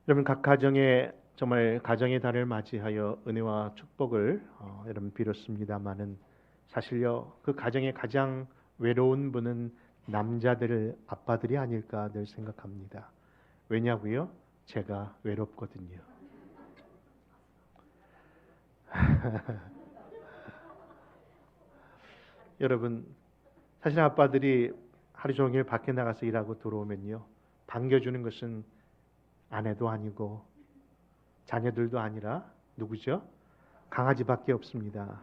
여러분 각 가정에 정말 가정의 달을 맞이하여 은혜와 축복을 여러분 빌었습니다마는 사실요 그 가정의 가장 외로운 분은 남자들 아빠들이 아닐까 늘 생각합니다. 왜냐고요? 제가 외롭거든요. 여러분 사실 아빠들이 하루 종일 밖에 나가서 일하고 들어오면요 반겨주는 것은 아내도 아니고 자녀들도 아니라 누구죠? 강아지밖에 없습니다.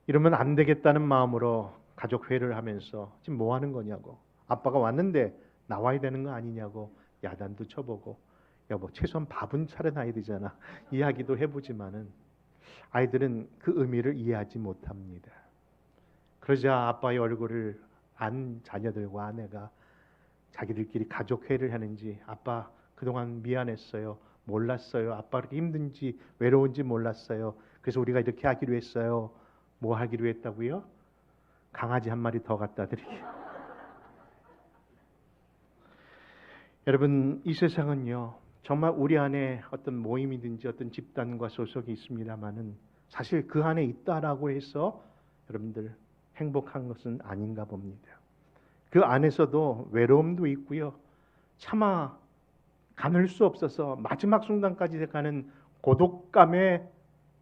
이러면 안 되겠다는 마음으로 가족 회의를 하면서 지금 뭐 하는 거냐고, 아빠가 왔는데 나와야 되는 거 아니냐고 야단도 쳐보고, 여보 최소한 밥은 차려놔야 되잖아 이야기도 해보지만은 아이들은 그 의미를 이해하지 못합니다. 그러자 아빠의 얼굴을 안 자녀들과 아내가 자기들끼리 가족 회의를 하는지, 아빠 그동안 미안했어요, 몰랐어요, 아빠 그렇게 힘든지 외로운지 몰랐어요, 그래서 우리가 이렇게 하기로 했어요. 뭐 하기로 했다고요? 강아지 한 마리 더 갖다 드리게. 여러분 이 세상은요 정말 우리 안에 어떤 모임이든지 어떤 집단과 소속이 있습니다만은 사실 그 안에 있다라고 해서 여러분들 행복한 것은 아닌가 봅니다. 그 안에서도 외로움도 있고요, 차마 가눌 수 없어서 마지막 순간까지 가는 고독감에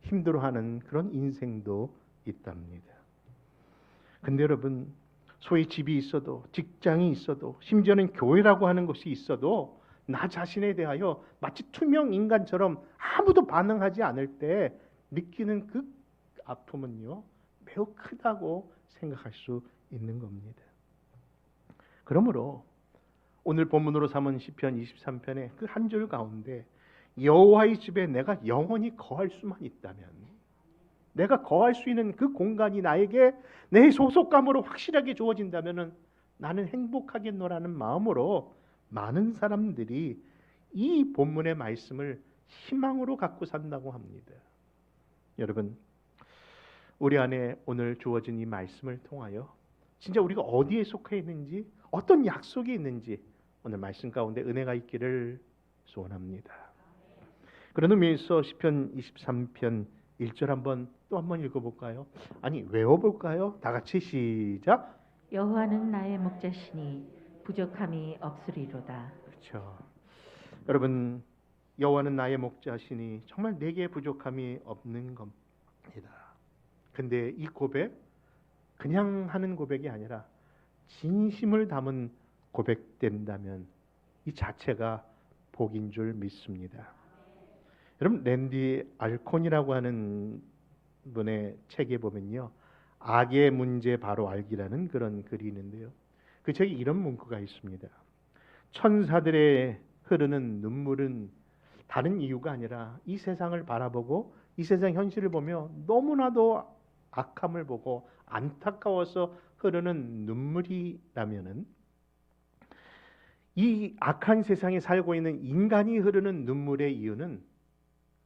힘들어하는 그런 인생도 있답니다. 근데 여러분 소위 집이 있어도 직장이 있어도 심지어는 교회라고 하는 것이 있어도 나 자신에 대하여 마치 투명 인간처럼 아무도 반응하지 않을 때 느끼는 그 아픔은요 매우 크다고 생각할 수 있는 겁니다. 그러므로 오늘 본문으로 삼은 시편 23편의 그 한 줄 가운데 여호와의 집에 내가 영원히 거할 수만 있다면, 내가 거할 수 있는 그 공간이 나에게 내 소속감으로 확실하게 주어진다면 나는 행복하겠노라는 마음으로 많은 사람들이 이 본문의 말씀을 희망으로 갖고 산다고 합니다. 여러분 우리 안에 오늘 주어진 이 말씀을 통하여 진짜 우리가 어디에 속해 있는지, 어떤 약속이 있는지 오늘 말씀 가운데 은혜가 있기를 소원합니다. 그런 의미에서 시편 23편 1절 또 한번 읽어볼까요? 아니 외워볼까요? 다 같이 시작. 여호와는 나의 목자시니 부족함이 없으리로다. 그렇죠. 여러분 여호와는 나의 목자시니 정말 내게 부족함이 없는 겁니다. 근데 이 고백 그냥 하는 고백이 아니라 진심을 담은 고백된다면 이 자체가 복인 줄 믿습니다. 여러분 랜디 알콘이라고 하는 분의 책에 보면요 악의 문제 바로 알기라는 그런 글이 있는데요, 그 책에 이런 문구가 있습니다. 천사들의 흐르는 눈물은 다른 이유가 아니라 이 세상을 바라보고 이 세상 현실을 보며 너무나도 악함을 보고 안타까워서 흐르는 눈물이라면은, 이 악한 세상에 살고 있는 인간이 흐르는 눈물의 이유는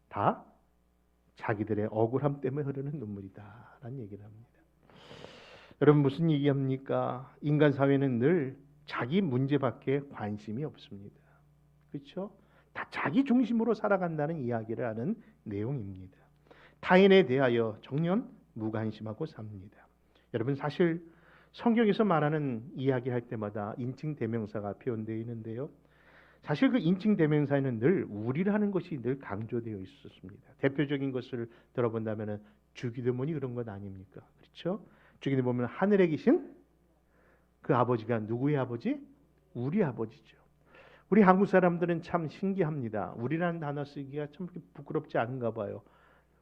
다 자기들의 억울함 때문에 흐르는 눈물이다라는 얘기를 합니다. 여러분 무슨 얘기합니까? 인간 사회는 늘 자기 문제밖에 관심이 없습니다. 그렇죠? 다 자기 중심으로 살아간다는 이야기를 하는 내용입니다. 타인에 대하여 정녕 무관심하고 삽니다. 여러분 사실 성경에서 말하는 이야기할 때마다 인칭 대명사가 표현되어 있는데요, 사실 그 인칭 대명사에는 늘 우리라는 것이 늘 강조되어 있었습니다. 대표적인 것을 들어본다면 주기도문이 그런 것 아닙니까? 그렇죠? 주기도문 보면 하늘에 계신 그 아버지가 누구의 아버지? 우리 아버지죠. 우리 한국 사람들은 참 신기합니다. 우리라는 단어 쓰기가 참 부끄럽지 않은가 봐요.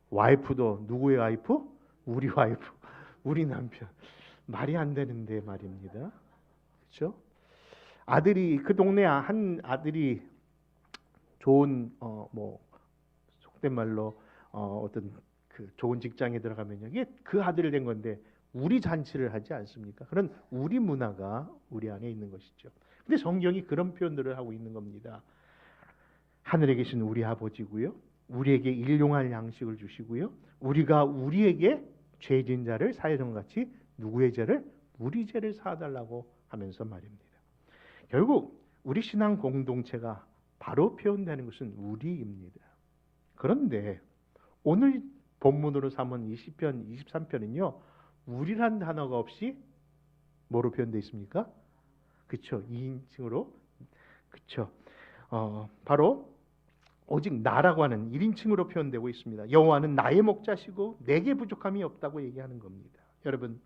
와이프도 누구의 와이프? 우리 와이프, 우리 남편. 말이 안 되는데 말입니다. 그렇죠? 아들이 그 동네 한 아들이 좋은 뭐 속된 말로 어떤 그 좋은 직장에 들어가면요 이게 그 아들이 된 건데 우리 잔치를 하지 않습니까? 그런 우리 문화가 우리 안에 있는 것이죠. 근데 성경이 그런 표현들을 하고 있는 겁니다. 하늘에 계신 우리 아버지고요, 우리에게 일용할 양식을 주시고요, 우리가 우리에게 죄진 자를 사여전 같이 누구의 죄를? 우리 죄를 사달라고 하면서 말입니다. 결국 우리 신앙 공동체가 바로 표현되는 것은 우리입니다. 그런데 오늘 본문으로 삼은 이 시편 23편은요. 우리란 단어가 없이 뭐로 표현되어 있습니까? 그렇죠. 2인칭으로. 그렇죠. 바로 오직 나라고 하는 1인칭으로 표현되고 있습니다. 여호와는 나의 목자시고 내게 부족함이 없다고 얘기하는 겁니다. 여러분,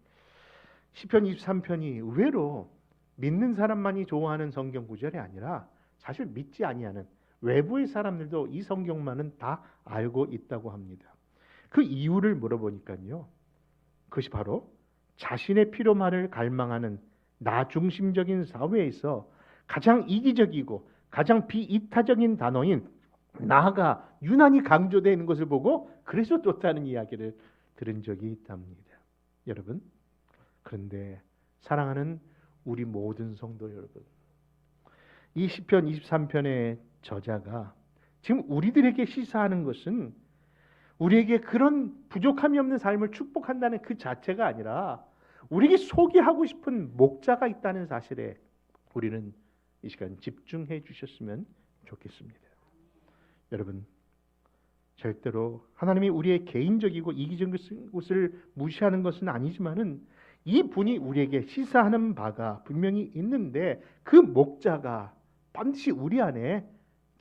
시편 23편이 의외로 믿는 사람만이 좋아하는 성경 구절이 아니라 사실 믿지 아니하는 외부의 사람들도 이 성경만은 다 알고 있다고 합니다. 그 이유를 물어보니까요. 그것이 바로 자신의 피로만을 갈망하는 나 중심적인 사회에서 가장 이기적이고 가장 비이타적인 단어인 나가 유난히 강조되는 것을 보고 그래서 좋다는 이야기를 들은 적이 있답니다. 여러분, 그런데 사랑하는 우리 모든 성도 여러분, 이 시편 23편의 저자가 지금 우리들에게 시사하는 것은 우리에게 그런 부족함이 없는 삶을 축복한다는 그 자체가 아니라 우리에게 소개하고 싶은 목자가 있다는 사실에 우리는 이 시간 집중해 주셨으면 좋겠습니다. 여러분, 절대로 하나님이 우리의 개인적이고 이기적인 것을 무시하는 것은 아니지만은 이 분이 우리에게 시사하는 바가 분명히 있는데 그 목자가 반드시 우리 안에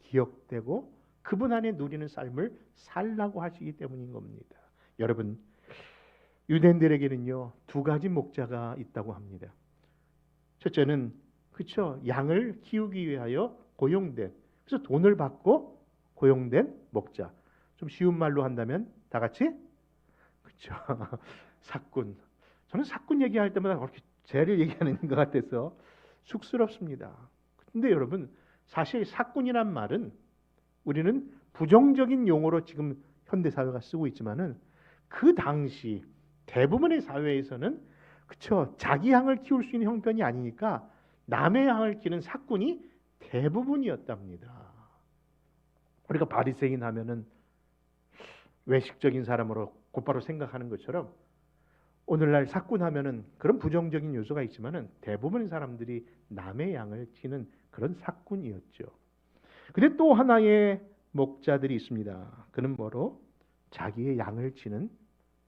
기억되고 그분 안에 누리는 삶을 살라고 하시기 때문인 겁니다. 여러분, 유대인들에게는요 2가지 목자가 있다고 합니다. 첫째는 그렇죠, 양을 키우기 위하여 고용된, 그래서 돈을 받고 고용된 목자. 좀 쉬운 말로 한다면 다 같이 그렇죠. 사꾼. 저는 사꾼 얘기할 때마다 그렇게 죄를 얘기하는 것 같아서 쑥스럽습니다. 근데 여러분, 사실 사꾼이란 말은 우리는 부정적인 용어로 지금 현대 사회가 쓰고 있지만은 그 당시 대부분의 사회에서는 그쵸, 자기 양을 키울 수 있는 형편이 아니니까 남의 양을 키우는 사꾼이 대부분이었답니다. 우리가 바리새인 하면은 외식적인 사람으로 곧바로 생각하는 것처럼 오늘날 사꾼 하면은 그런 부정적인 요소가 있지만은 대부분의 사람들이 남의 양을 치는 그런 사꾼이었죠. 근데 또 하나의 목자들이 있습니다. 그는 뭐로? 자기의 양을 치는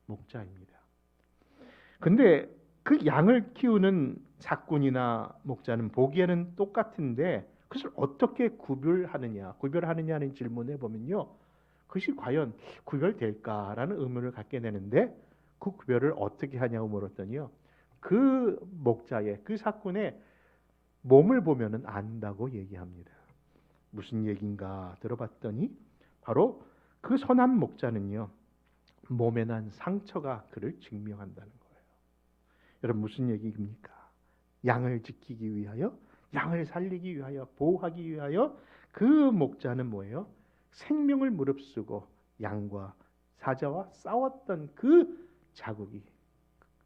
목자입니다. 근데 그 양을 키우는 사꾼이나 목자는 보기에는 똑같은데 그것을 어떻게 구별하느냐는 질문에 보면요. 그것이 과연 구별될까라는 의문을 갖게 되는데 그 구별을 어떻게 하냐고 물었더니요. 그 목자의, 그 사꾼의 몸을 보면은 안다고 얘기합니다. 무슨 얘기인가 들어봤더니 바로 그 선한 목자는요. 몸에 난 상처가 그를 증명한다는 거예요. 여러분, 무슨 얘기입니까? 양을 지키기 위하여, 양을 살리기 위하여, 보호하기 위하여 그 목자는 뭐예요? 생명을 무릅쓰고 양과 사자와 싸웠던 그 자국이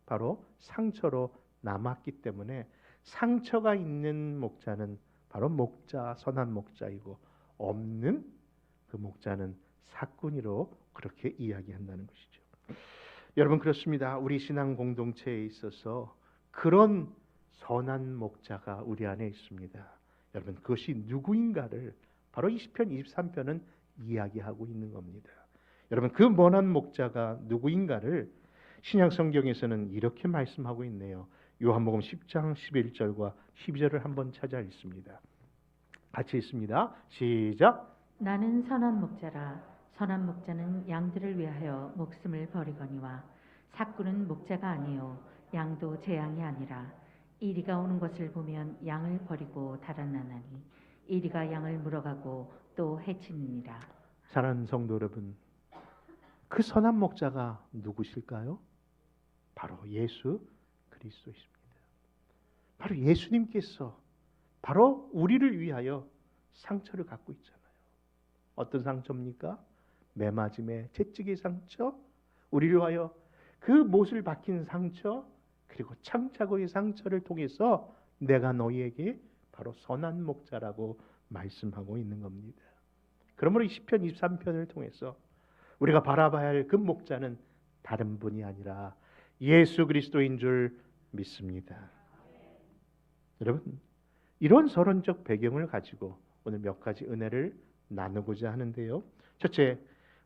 바로 상처로 남았기 때문에 상처가 있는 목자는 바로 목자, 선한 목자이고 없는 그 목자는 사꾼이로 그렇게 이야기한다는 것이죠. 여러분, 그렇습니다. 우리 신앙 공동체에 있어서 그런 선한 목자가 우리 안에 있습니다. 여러분, 그것이 누구인가를 바로 이 시편 23편은 이야기하고 있는 겁니다. 여러분, 그 선한 목자가 누구인가를 신약 성경에서는 이렇게 말씀하고 있네요. 요한복음 10장 11절과 12절을 한번 찾아 읽습니다. 같이 읽습니다. 시작. 나는 선한 목자라. 선한 목자는 양들을 위하여 목숨을 버리거니와 사꾼은 목자가 아니요 양도 제 양이 아니라 이리가 오는 것을 보면 양을 버리고 달아나나니 이리가 양을 물어가고 또 해치느니라. 사랑하는 성도 여러분, 그 선한 목자가 누구실까요? 바로 예수 그리스도이십니다. 바로 예수님께서 바로 우리를 위하여 상처를 갖고 있잖아요. 어떤 상처입니까? 매맞음의 채찍의 상처, 우리를 위하여 그 못을 박힌 상처, 그리고 창자고의 상처를 통해서 내가 너희에게 바로 선한 목자라고 말씀하고 있는 겁니다. 그러므로 이 시편 23편을 통해서 우리가 바라봐야 할 그 목자는 다른 분이 아니라 예수 그리스도인 줄 믿습니다. 여러분, 이런 서론적 배경을 가지고 오늘 몇 가지 은혜를 나누고자 하는데요. 첫째,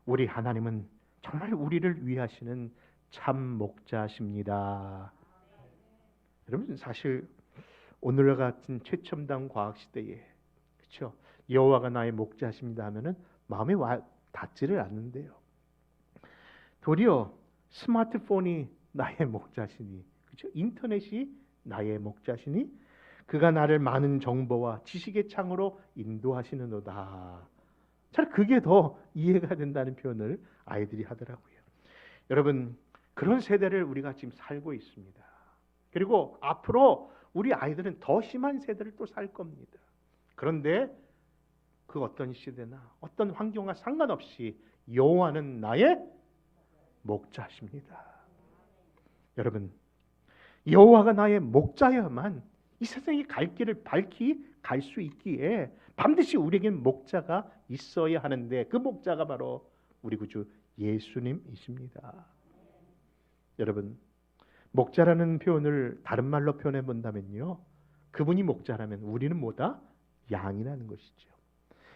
우리 하나님은 정말 우리를 위하시는 참 목자십니다. 여러분, 사실 오늘과 같은 최첨단 과학 시대에, 그렇죠? 여호와가 나의 목자십니다 하면은 마음에 닿지를 않는데요. 도리어 스마트폰이 나의 목자시니, 그렇죠? 인터넷이 나의 목자시니 그가 나를 많은 정보와 지식의 창으로 인도하시는도다. 잘 그게 더 이해가 된다는 표현을 아이들이 하더라고요. 여러분, 그런 세대를 우리가 지금 살고 있습니다. 그리고 앞으로 우리 아이들은 더 심한 세대를 또 살 겁니다. 그런데 그 어떤 시대나 어떤 환경과 상관없이 여호와는 나의 목자십니다. 여러분, 여호와가 나의 목자여야만 이 세상의 갈 길을 밝히 갈 수 있기에 반드시 우리에겐 목자가 있어야 하는데 그 목자가 바로 우리 구주 예수님이십니다. 여러분, 목자라는 표현을 다른 말로 표현해 본다면요, 그분이 목자라면 우리는 뭐다? 양이라는 것이죠.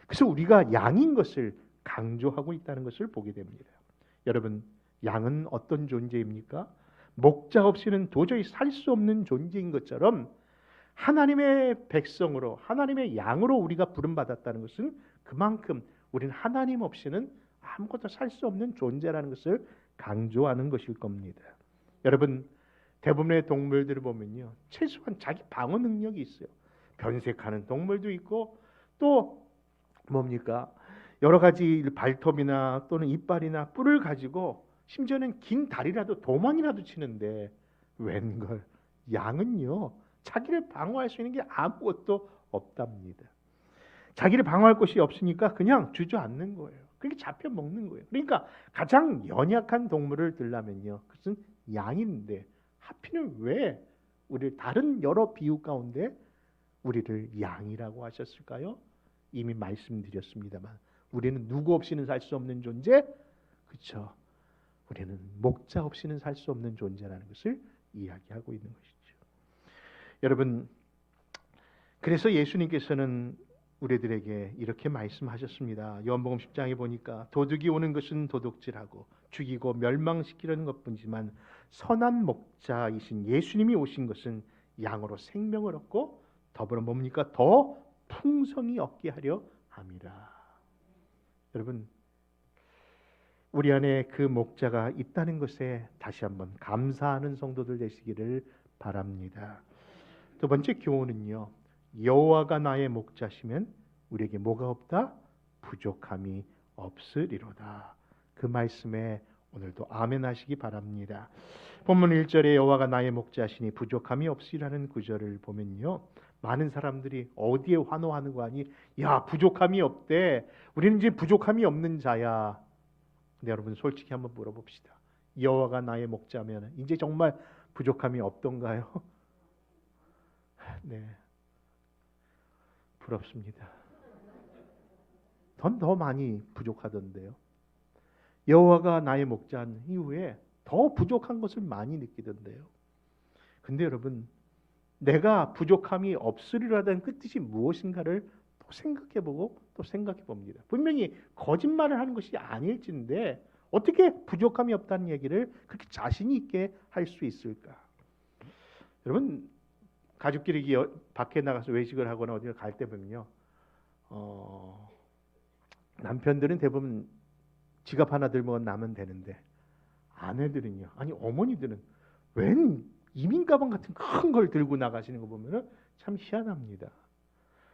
그래서 우리가 양인 것을 강조하고 있다는 것을 보게 됩니다. 여러분, 양은 어떤 존재입니까? 목자 없이는 도저히 살 수 없는 존재인 것처럼 하나님의 백성으로, 하나님의 양으로 우리가 부름받았다는 것은 그만큼 우리는 하나님 없이는 아무것도 살 수 없는 존재라는 것을 강조하는 것일 겁니다. 여러분, 대부분의 동물들을 보면요, 최소한 자기 방어 능력이 있어요. 변색하는 동물도 있고 또 뭡니까? 여러 가지 발톱이나 또는 이빨이나 뿔을 가지고 심지어는 긴 다리라도 도망이라도 치는데 웬걸 양은요, 자기를 방어할 수 있는 게 아무것도 없답니다. 자기를 방어할 곳이 없으니까 그냥 주저앉는 거예요. 그렇게 잡혀 먹는 거예요. 그러니까 가장 연약한 동물을 들라면요, 그것은 양인데 하필은 왜 우리 다른 여러 비유 가운데 우리를 양이라고 하셨을까요? 이미 말씀드렸습니다만 우리는 누구 없이는 살 수 없는 존재, 그렇죠? 우리는 목자 없이는 살 수 없는 존재라는 것을 이야기하고 있는 것이죠. 여러분, 그래서 예수님께서는 우리들에게 이렇게 말씀하셨습니다. 요한복음 10장에 보니까 도둑이 오는 것은 도둑질하고 죽이고 멸망시키려는 것뿐이지만 선한 목자이신 예수님이 오신 것은 양으로 생명을 얻고 더불어 뭡니까? 더 풍성히 얻게 하려 함이라. 여러분, 우리 안에 그 목자가 있다는 것에 다시 한번 감사하는 성도들 되시기를 바랍니다. 두 번째 교훈은요, 여호와가 나의 목자시면 우리에게 뭐가 없다? 부족함이 없으리로다. 그 말씀에 오늘도 아멘 하시기 바랍니다. 본문 1절에 여호와가 나의 목자시니 부족함이 없으리라는 구절을 보면요, 많은 사람들이 어디에 환호하는 거 아니? 야, 부족함이 없대. 우리는 이제 부족함이 없는 자야. 근데 여러분, 솔직히 한번 물어봅시다. 여호와가 나의 목자면 이제 정말 부족함이 없던가요? 네, 부럽습니다. 더 많이 부족하던데요. 여호와가 나의 목자인 이후에 더 부족한 것을 많이 느끼던데요. 근데 여러분, 내가 부족함이 없으리라는 그 뜻이 무엇인가를 또 생각해보고 또 생각해봅니다. 분명히 거짓말을 하는 것이 아닐진데 어떻게 부족함이 없다는 얘기를 그렇게 자신이 있게 할 수 있을까? 여러분, 가족끼리 밖에 나가서 외식을 하거나 어디를 갈 때 보면요, 남편들은 대부분 지갑 하나 들면 나면 되는데 아내들은요, 아니 어머니들은 웬 이민 가방 같은 큰 걸 들고 나가시는 거 보면은 참 희한합니다.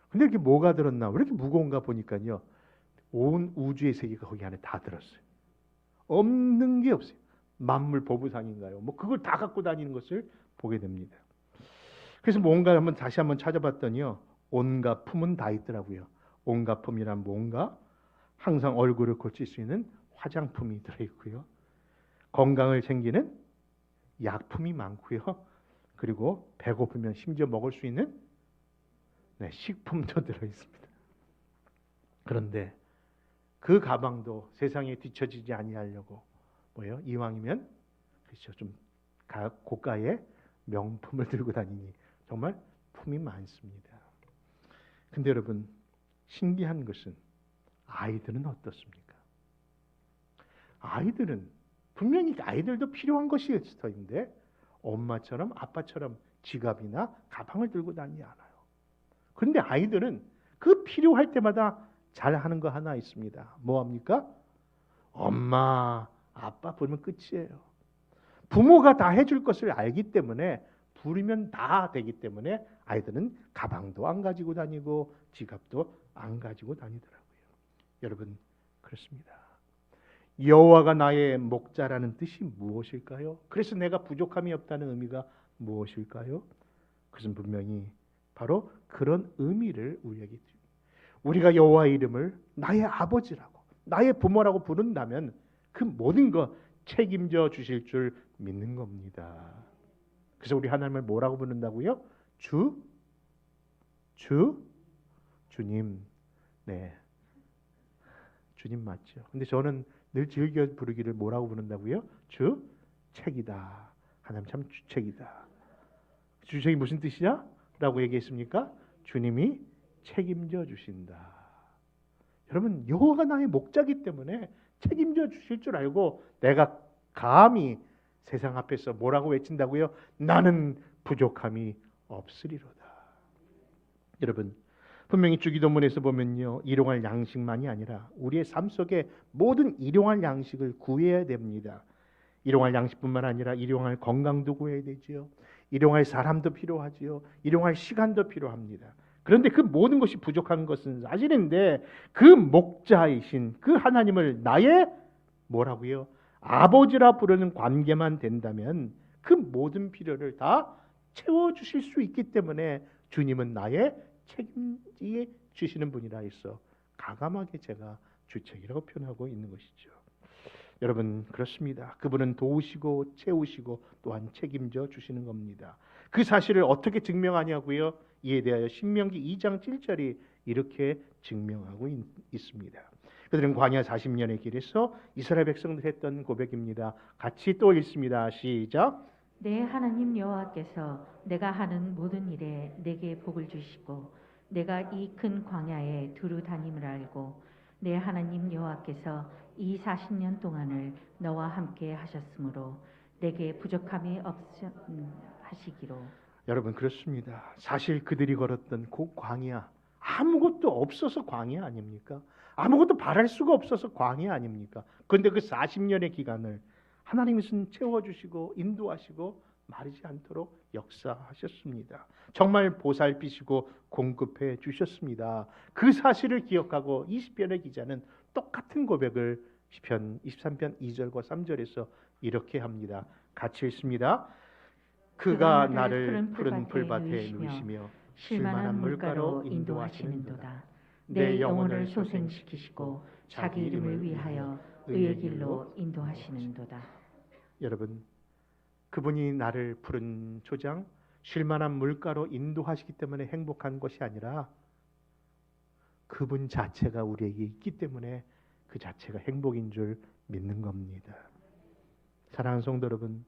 근데 이렇게 뭐가 들었나? 왜 이렇게 무거운가 보니까요, 온 우주의 세계가 거기 안에 다 들었어요. 없는 게 없어요. 만물 보부상인가요? 뭐 그걸 다 갖고 다니는 것을 보게 됩니다. 그래서 뭔가 다시 한번 찾아봤더니요, 온갖 품은 다 있더라고요. 온갖 품이란 뭔가? 항상 얼굴을 고칠 수 있는 화장품이 들어있고요, 건강을 챙기는 약품이 많고요, 그리고 배고프면 심지어 먹을 수 있는 식품도 들어있습니다. 그런데 그 가방도 세상에 뒤처지지 아니하려고 뭐예요? 이왕이면 그렇죠, 좀 고가의 명품을 들고 다니니 정말 품이 많습니다. 근데 여러분, 신기한 것은 아이들은 어떻습니까? 아이들은 분명히 아이들도 필요한 것이 있을 터인데 엄마처럼 아빠처럼 지갑이나 가방을 들고 다니지 않아요. 그런데 아이들은 그 필요할 때마다 잘하는 거 하나 있습니다. 뭐합니까? 엄마, 아빠 부르면 끝이에요. 부모가 다 해줄 것을 알기 때문에 부르면 다 되기 때문에 아이들은 가방도 안 가지고 다니고 지갑도 안 가지고 다니더라고요. 여러분, 그렇습니다. 여호와가 나의 목자라는 뜻이 무엇일까요? 그래서 내가 부족함이 없다는 의미가 무엇일까요? 그것은 분명히 바로 그런 의미를 우리에게 우리가 여호와의 이름을 나의 아버지라고 나의 부모라고 부른다면 그 모든 거 책임져 주실 줄 믿는 겁니다. 그래서 우리 하나님을 뭐라고 부른다고요? 주님. 네, 주님 맞죠. 근데 저는 늘 즐겨 부르기를 뭐라고 부른다고요? 주책이다. 하나님 참 주책이다. 주책이 무슨 뜻이야? 라고 얘기했습니까? 주님이 책임져 주신다. 여러분, 여호와가 나의 목자이기 때문에 책임져 주실 줄 알고 내가 감히 세상 앞에서 뭐라고 외친다고요? 나는 부족함이 없으리로다. 여러분, 분명히 주기도문에서 보면요, 일용할 양식만이 아니라 우리의 삶 속에 모든 일용할 양식을 구해야 됩니다. 일용할 양식뿐만 아니라 일용할 건강도 구해야 되지요. 일용할 사람도 필요하지요. 일용할 시간도 필요합니다. 그런데 그 모든 것이 부족한 것은 사실인데 그 목자이신 그 하나님을 나의 뭐라고요? 아버지라 부르는 관계만 된다면 그 모든 필요를 다 채워주실 수 있기 때문에 주님은 나의 책임지게 주시는 분이라 해서 가감하게 제가 주책이라고 표현하고 있는 것이죠. 여러분, 그렇습니다. 그분은 도우시고 채우시고 또한 책임져 주시는 겁니다. 그 사실을 어떻게 증명하냐고요? 이에 대하여 신명기 2장 7절이 이렇게 증명하고 있습니다. 그들은 광야 40년의 길에서 이스라엘 백성들 했던 고백입니다. 같이 또 읽습니다. 시작. 내 하나님 여호와께서 내가 하는 모든 일에 내게 복을 주시고 내가 이 큰 광야에 두루 다님을 알고 내 하나님 여호와께서 이 40년 동안을 너와 함께 하셨으므로 내게 부족함이 하시기로. 여러분, 그렇습니다. 사실 그들이 걸었던 그 광야, 아무것도 없어서 광야 아닙니까? 아무것도 바랄 수가 없어서 광야 아닙니까? 그런데 그 40년의 기간을 하나님은 채워주시고 인도하시고 마르지 않도록 역사하셨습니다. 정말 보살피시고 공급해 주셨습니다. 그 사실을 기억하고 20편의 기자는 똑같은 고백을 시편 23편 2절과 3절에서 이렇게 합니다. 같이 읽습니다. 그가 나를 푸른 풀밭에 누이시며 쉴만한 물가로 인도하시는도다. 내 영혼을 소생시키시고 자기 이름을 위하여 의의 길로 인도하시는도다. 여러분, 그분이 나를 푸른 초장, 쉴만한 물가로 인도하시기 때문에 행복한 것이 아니라 그분 자체가 우리에게 있기 때문에 그 자체가 행복인 줄 믿는 겁니다. 사랑하는 성도 여러분,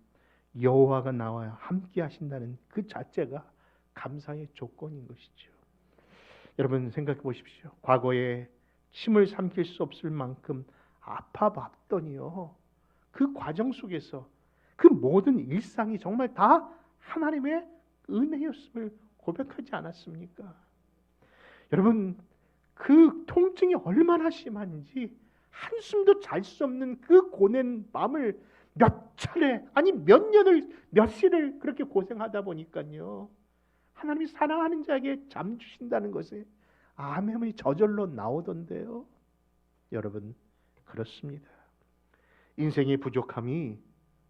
여호와가 나와 함께 하신다는 그 자체가 감사의 조건인 것이죠. 여러분, 생각해 보십시오. 과거에 침을 삼킬 수 없을 만큼 아파봤더니요, 그 과정 속에서 그 모든 일상이 정말 다 하나님의 은혜였음을 고백하지 않았습니까? 여러분, 그 통증이 얼마나 심한지 한숨도 잘 수 없는 그 고된 밤을 몇 차례, 아니 몇 년을, 몇 시를 그렇게 고생하다 보니까요, 하나님이 사랑하는 자에게 잠 주신다는 것에 아멘이 저절로 나오던데요. 여러분, 그렇습니다. 인생의 부족함이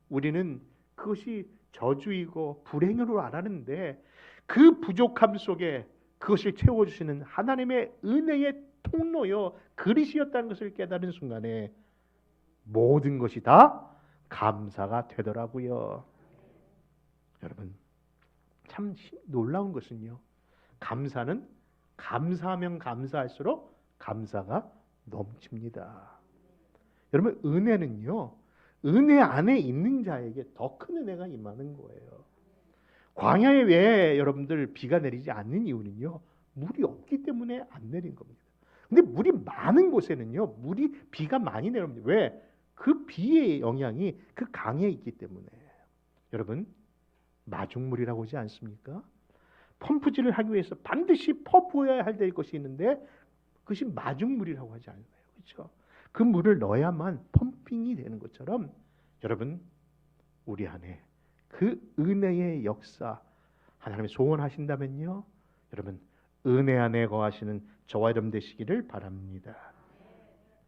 우리는 그것이 저주이고 불행으로 알았는데 그 부족함 속에 그것을 채워주시는 하나님의 은혜의 통로요, 그릇이었다는 것을 깨달은 순간에 모든 것이 다 감사가 되더라고요. 여러분, 참 놀라운 것은요, 감사는 감사하면 감사할수록 감사가 넘칩니다. 여러분, 은혜는요, 은혜 안에 있는 자에게 더 큰 은혜가 임하는 거예요. 광야에 왜 여러분들 비가 내리지 않는 이유는요, 물이 없기 때문에 안 내린 겁니다. 근데 물이 많은 곳에는요, 비가 많이 내려옵니다. 왜? 그 비의 영향이 그 강에 있기 때문에. 여러분, 마중물이라고 하지 않습니까? 펌프질을 하기 위해서 반드시 퍼부어야 될 것이 있는데 그것이 마중물이라고 하지 않나요? 그렇죠? 그 물을 넣어야만 펌핑이 되는 것처럼 여러분, 우리 안에 그 은혜의 역사 하나님이 소원하신다면요, 여러분, 은혜 안에 거하시는 저와 여러분 되시기를 바랍니다.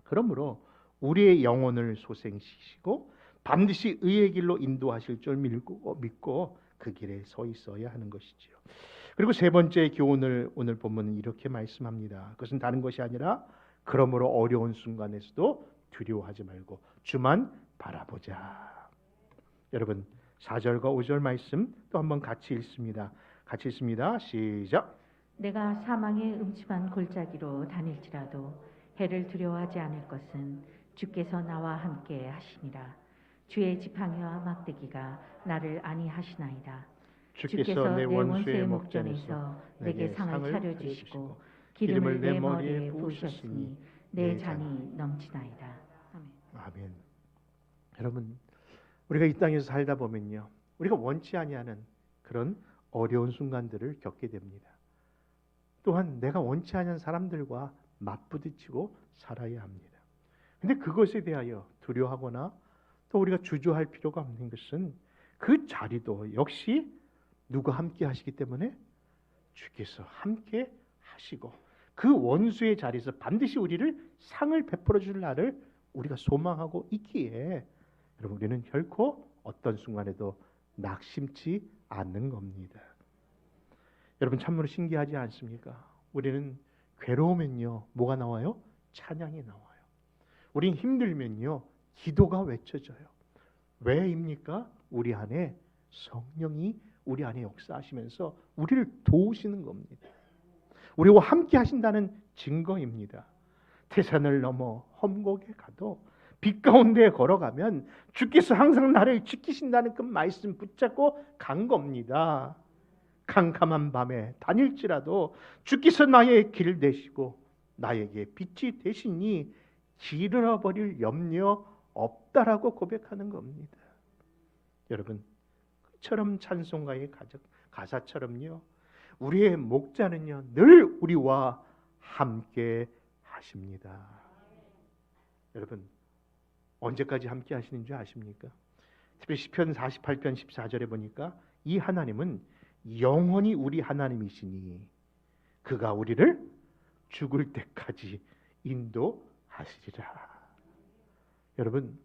그러므로 우리의 영혼을 소생시키시고 반드시 의의 길로 인도하실 줄 믿고 그 길에 서 있어야 하는 것이지요. 그리고 세 번째 교훈을 오늘 본문은 이렇게 말씀합니다. 그것은 다른 것이 아니라 그러므로 어려운 순간에서도 두려워하지 말고 주만 바라보자. 여러분, 4절과 5절 말씀 또 한번 같이 읽습니다. 같이 읽습니다. 시작. 내가 사망의 음침한 골짜기로 다닐지라도 해를 두려워하지 않을 것은 주께서 나와 함께 하시니라. 주의 지팡이와 막대기가 나를 안위하시나이다. 주께서 내 원수의 목전에서 내게 상을 차려주시고 기름을 내 머리에 부으셨으니 내 잔이 넘치나이다. 아멘. 아멘. 여러분, 우리가 이 땅에서 살다 보면요, 우리가 원치 아니하는 그런 어려운 순간들을 겪게 됩니다. 또한 내가 원치 않은 사람들과 맞부딪히고 살아야 합니다. 근데 그것에 대하여 두려워하거나 또 우리가 주저할 필요가 없는 것은 그 자리도 역시 누가 함께 하시기 때문에 주께서 함께 하시고 그 원수의 자리에서 반드시 우리를 상을 베풀어 줄 날을 우리가 소망하고 있기에 여러분, 우리는 결코 어떤 순간에도 낙심치 않는 겁니다. 여러분, 참으로 신기하지 않습니까? 우리는 괴로우면요, 뭐가 나와요? 찬양이 나와요. 우린 힘들면요, 기도가 외쳐져요. 왜입니까? 우리 안에 성령이 우리 안에 역사하시면서 우리를 도우시는 겁니다. 우리와 함께 하신다는 증거입니다. 태산을 넘어 험곡에 가도 빛 가운데 걸어가면 주께서 항상 나를 지키신다는 그 말씀 붙잡고 간 겁니다. 캄캄한 밤에 다닐지라도 주께서 나의 길을 되시고 나에게 빛이 되시니 잃어버릴 염려 없다라고 고백하는 겁니다. 여러분, 그처럼 찬송가의 가사처럼요, 우리의 목자는요 늘 우리와 함께 하십니다. 여러분, 언제까지 함께 하시는 줄 아십니까? 특별히 시편 48편 14절에 보니까 이 하나님은 영원히 우리 하나님이시니 그가 우리를 죽을 때까지 인도하시리라. 여러분,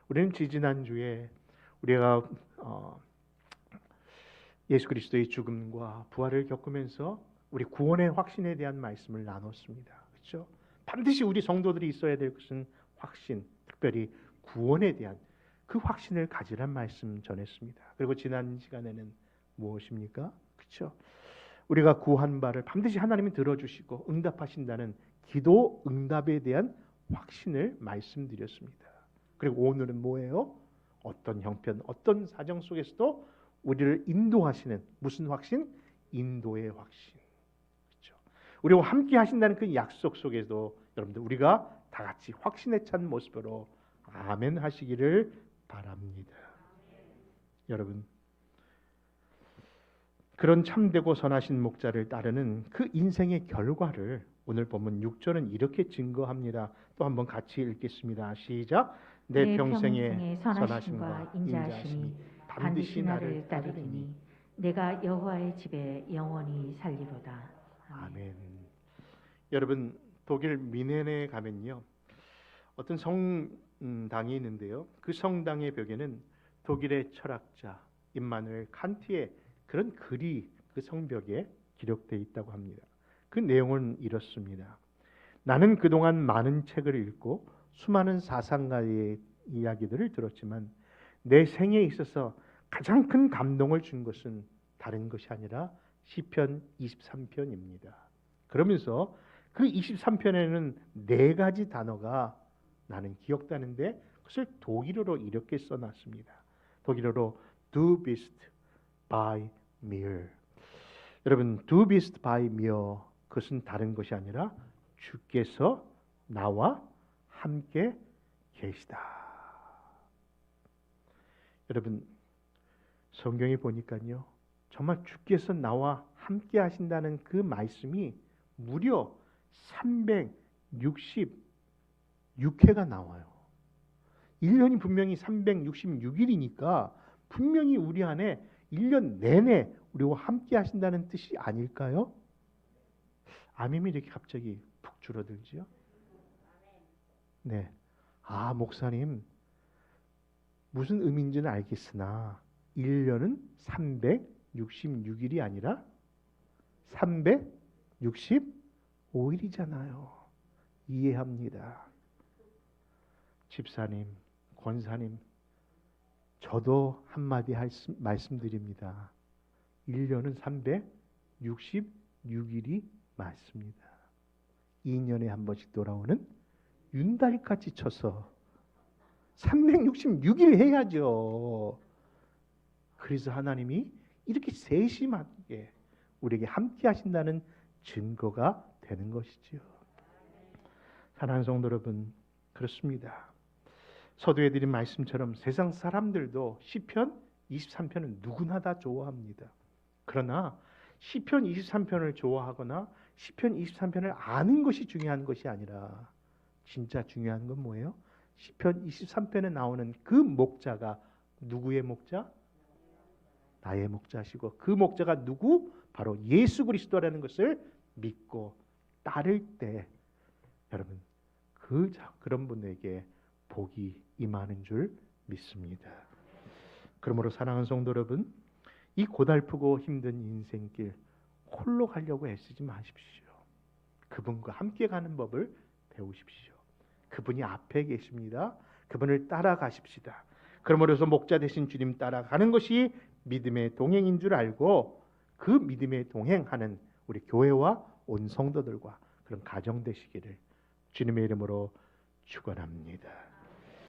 우리는 지지난주에 우리가 예수 그리스도의 죽음과 부활을 겪으면서 우리 구원의 확신에 대한 말씀을 나눴습니다. 그렇죠? 반드시 우리 성도들이 있어야 될 것은 확신, 특별히 구원에 대한 그 확신을 가지란 말씀 전했습니다. 그리고 지난 시간에는 무엇입니까? 그렇죠? 우리가 구한 바를 반드시 하나님이 들어주시고 응답하신다는 기도 응답에 대한 확신을 말씀드렸습니다. 그리고 오늘은 뭐예요? 어떤 형편, 어떤 사정 속에서도 우리를 인도하시는 무슨 확신? 인도의 확신. 그렇죠? 우리와 함께 하신다는 그 약속 속에도 여러분들 우리가 다 같이 확신에 찬 모습으로 아멘 하시기를 바랍니다. 여러분, 그런 참되고 선하신 목자를 따르는 그 인생의 결과를 오늘 본문 6절은 이렇게 증거합니다. 또 한번 같이 읽겠습니다. 시작. 내 평생의 선하심과 인자하심이 반드시 나를 따르리니 내가 여호와의 집에 영원히 살리로다. 아멘. 여러분, 독일 미넨에 가면요, 어떤 성당이 있는데요, 그 성당의 벽에는 독일의 철학자 임마누엘 칸트의 그런 글이 그 성벽에 기록되어 있다고 합니다. 그 내용은 이렇습니다. 나는 그동안 많은 책을 읽고 수많은 사상가의 이야기들을 들었지만 내 생에 있어서 가장 큰 감동을 준 것은 다른 것이 아니라 시편 23편입니다. 그러면서 그 23편에는 4가지 단어가 나는 기억나는데 그것을 독일어로 이렇게 써놨습니다. 독일어로 Du bist bei mir. 여러분, Du bist bei mir, 그것은 다른 것이 아니라 주께서 나와 함께 계시다. 여러분, 성경에 보니까요, 정말 주께서 나와 함께 하신다는 그 말씀이 무려 366회가 나와요. 1년이 분명히 366일이니까 분명히 우리 안에 1년 내내 우리와 함께 하신다는 뜻이 아닐까요? 아멘이 이렇게 갑자기 푹 줄어들지요? 네. 아, 목사님, 무슨 의미인지는 알겠으나 1년은 366일이 아니라 365일이잖아요. 이해합니다. 집사님, 권사님, 저도 한마디 말씀드립니다. 1년은 366일이 맞습니다. 2년에 한 번씩 돌아오는 윤달같이 쳐서 366일 해야죠. 그래서 하나님이 이렇게 세심하게 우리에게 함께 하신다는 증거가 되는 것이지요. 사랑하는 성도 여러분, 그렇습니다. 서두에 드린 말씀처럼 세상 사람들도 시편 23편을 누구나 다 좋아합니다. 그러나 시편 23편을 좋아하거나 시편 23편을 아는 것이 중요한 것이 아니라 진짜 중요한 건 뭐예요? 시편 23편에 나오는 그 목자가 누구의 목자? 나의 목자시고 그 목자가 누구? 바로 예수 그리스도라는 것을 믿고 따를 때 여러분 그런 분에게 복이 임하는 줄 믿습니다. 그러므로 사랑하는 성도 여러분, 이 고달프고 힘든 인생길 홀로 가려고 애쓰지 마십시오. 그분과 함께 가는 법을 배우십시오. 그분이 앞에 계십니다. 그분을 따라가십시다. 그러므로서 목자 되신 주님 따라가는 것이 믿음의 동행인 줄 알고 그 믿음의 동행하는 우리 교회와 온 성도들과 그런 가정 되시기를 주님의 이름으로 축원합니다.